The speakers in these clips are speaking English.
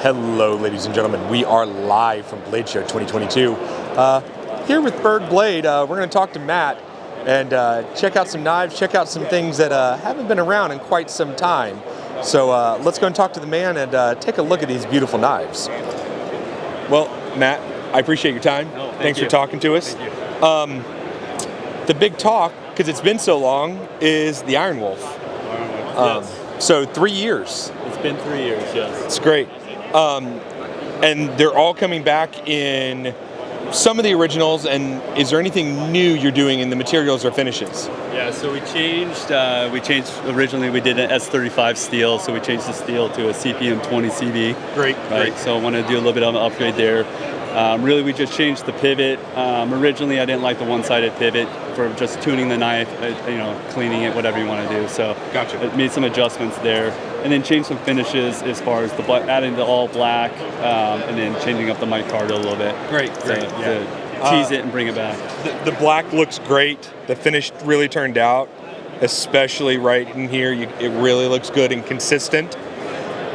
Hello, ladies and gentlemen. We are live from Blade Show 2022. Here with Berg Blade, we're going to talk to Matt and check out some knives, check out some things that haven't been around in quite some time. So let's go and talk to the man and take a look at these beautiful knives. Well, Matt, I appreciate your time. Thanks for talking to us. The big talk, because it's been so long, is the Iron Wolf. Yes. So 3 years. It's been 3 years, yes. It's great. And they're all coming back in some of the originals, and is there anything new you're doing in the materials or finishes? Yeah, so we changed, originally we did an S35 steel, so we changed the steel to a CPM 20 CV. Great. So I want to do a little bit of an upgrade there. Really, we just changed the pivot. Originally, I didn't like the one-sided pivot for just tuning the knife, cleaning it, whatever you want to do. So Gotcha. it made some adjustments there. And then changed some finishes as far as adding the all black, and then changing up the micarta a little bit. Great. To tease it and bring it back. The black looks great. The finish really turned out, especially right in here. It really looks good and consistent.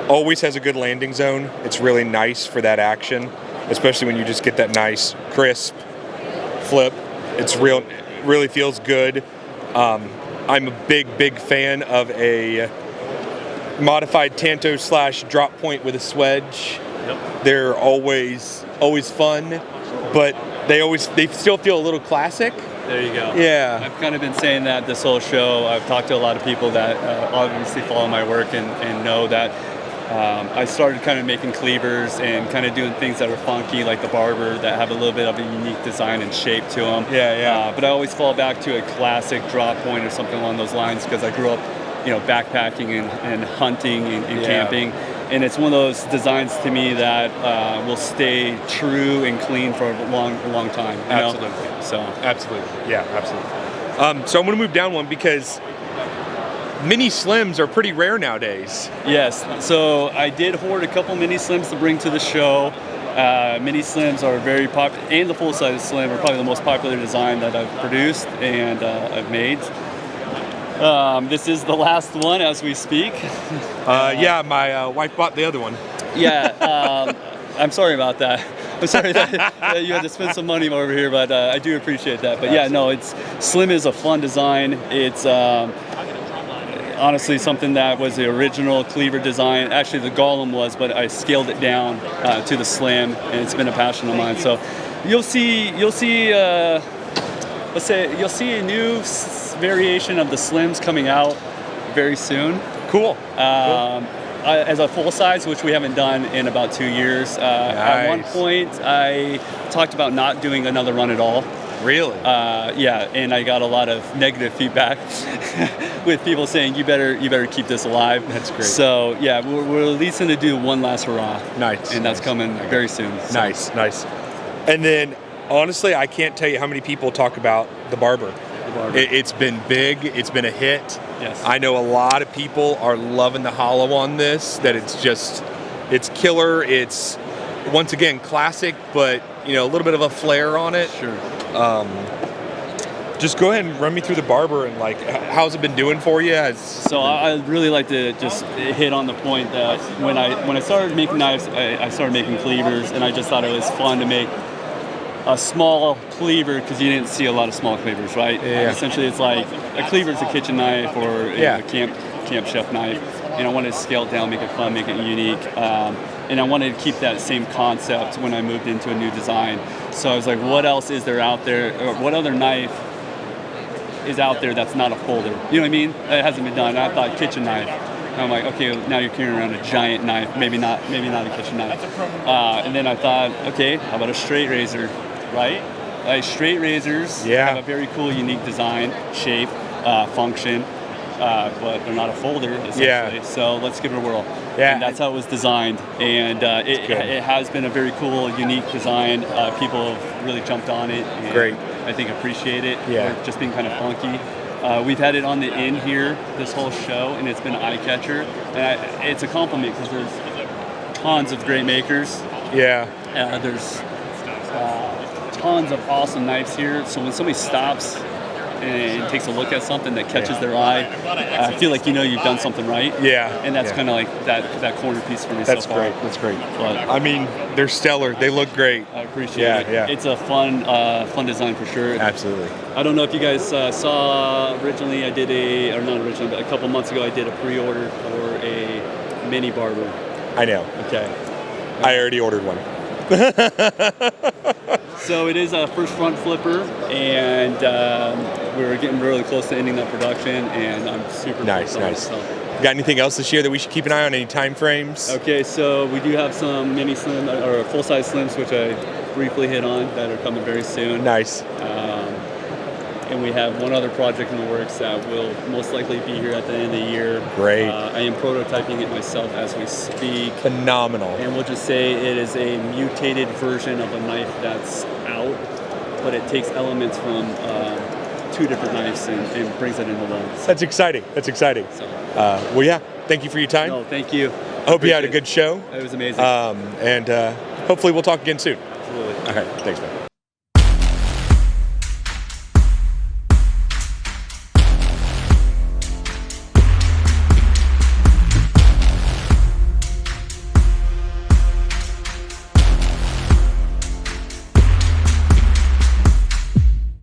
Always has a good landing zone. It's really nice for that action, especially when you just get that nice crisp flip. It's really feels good. I'm a big fan of a modified Tanto / drop point with a swedge. Yep. They're always fun, but they still feel a little classic. There you go. Yeah. I've kind of been saying that this whole show. I've talked to a lot of people that obviously follow my work and know that I started kind of making cleavers and kind of doing things that are funky, like the barber, that have a little bit of a unique design and shape to them. Yeah. But I always fall back to a classic drop point or something along those lines because I grew up, backpacking and hunting and camping. And it's one of those designs to me that will stay true and clean for a long time. Absolutely. Absolutely. Yeah, absolutely. So I'm going to move down one because mini slims are pretty rare nowadays. Yes. So I did hoard a couple mini slims to bring to the show. Mini slims are very popular, and the full-size slim are probably the most popular design that I've produced and I've made. This is the last one as we speak. Yeah, my wife bought the other one. Yeah, I'm sorry about that. I'm sorry that you had to spend some money over here, but I do appreciate that. But yeah, no, slim is a fun design. It's honestly something that was the original cleaver design. Actually, the Golem was, but I scaled it down to the slim, and it's been a passion of mine. So you'll see a new variation of the slims coming out very soon. Cool. As a full size, which we haven't done in about 2 years. Nice. At one point, I talked about not doing another run at all. Really? Yeah, and I got a lot of negative feedback with people saying you better keep this alive. That's great. So yeah, we're at least going to do one last hurrah. Nice. And that's coming very soon. So. Nice. And then, honestly, I can't tell you how many people talk about the barber. It's been big. It's been a hit. Yes. I know a lot of people are loving the hollow on this. That it's killer. It's once again classic, but a little bit of a flair on it. Sure. Just go ahead and run me through the barber and how's it been doing for you? So I'd really like to just hit on the point that when I started making knives, I started making cleavers, and I just thought it was fun to make a small cleaver because you didn't see a lot of small cleavers, right? Yeah. Essentially, it's like a cleaver is a kitchen knife or a camp chef knife, and I wanted to scale it down, make it fun, make it unique. And I wanted to keep that same concept when I moved into a new design. So I was like, what else is there out there? Or what other knife is out there that's not a folder? You know what I mean? It hasn't been done. I thought kitchen knife. And I'm like, okay, now you're carrying around a giant knife. Maybe not a kitchen knife. And then I thought, okay, how about a straight razor, right? Straight razors have a very cool, unique design, shape, function. But they're not a folder, essentially. Yeah. So let's give it a whirl. Yeah. And that's how it was designed. And it has been a very cool, unique design. People have really jumped on it. And Great. I think appreciate it. Yeah. For just being kind of funky. We've had it on the end here this whole show, and it's been an eye catcher. And it's a compliment because there's tons of great makers. Yeah. There's tons of awesome knives here. So when somebody stops and takes a look at something that catches their eye, I feel like you've done something right. Yeah. And that's kind of like that corner piece for me That's so far. great. That's great. But I mean, they're stellar. They look great. I appreciate it. Yeah. It's a fun design for sure. Absolutely. I don't know if you guys saw originally, but a couple months ago I did a pre-order for a mini barber. I know. Okay. I already ordered one. So it is a first front flipper, and we're getting really close to ending that production, and I'm super Nice. So. Got anything else this year that we should keep an eye on? Any time frames? Okay, so we do have some mini slim or full-size slims, which I briefly hit on, that are coming very soon. Nice. And we have one other project in the works that will most likely be here at the end of the year. Great. I am prototyping it myself as we speak. Phenomenal. And we'll just say it is a mutated version of a knife that's out, but it takes elements from 2 different knives and brings it into one. That's exciting. So, Well, yeah. Thank you for your time. no, thank you. I hope you had a good show. It was amazing. And hopefully we'll talk again soon. Absolutely. All right. Thanks, man.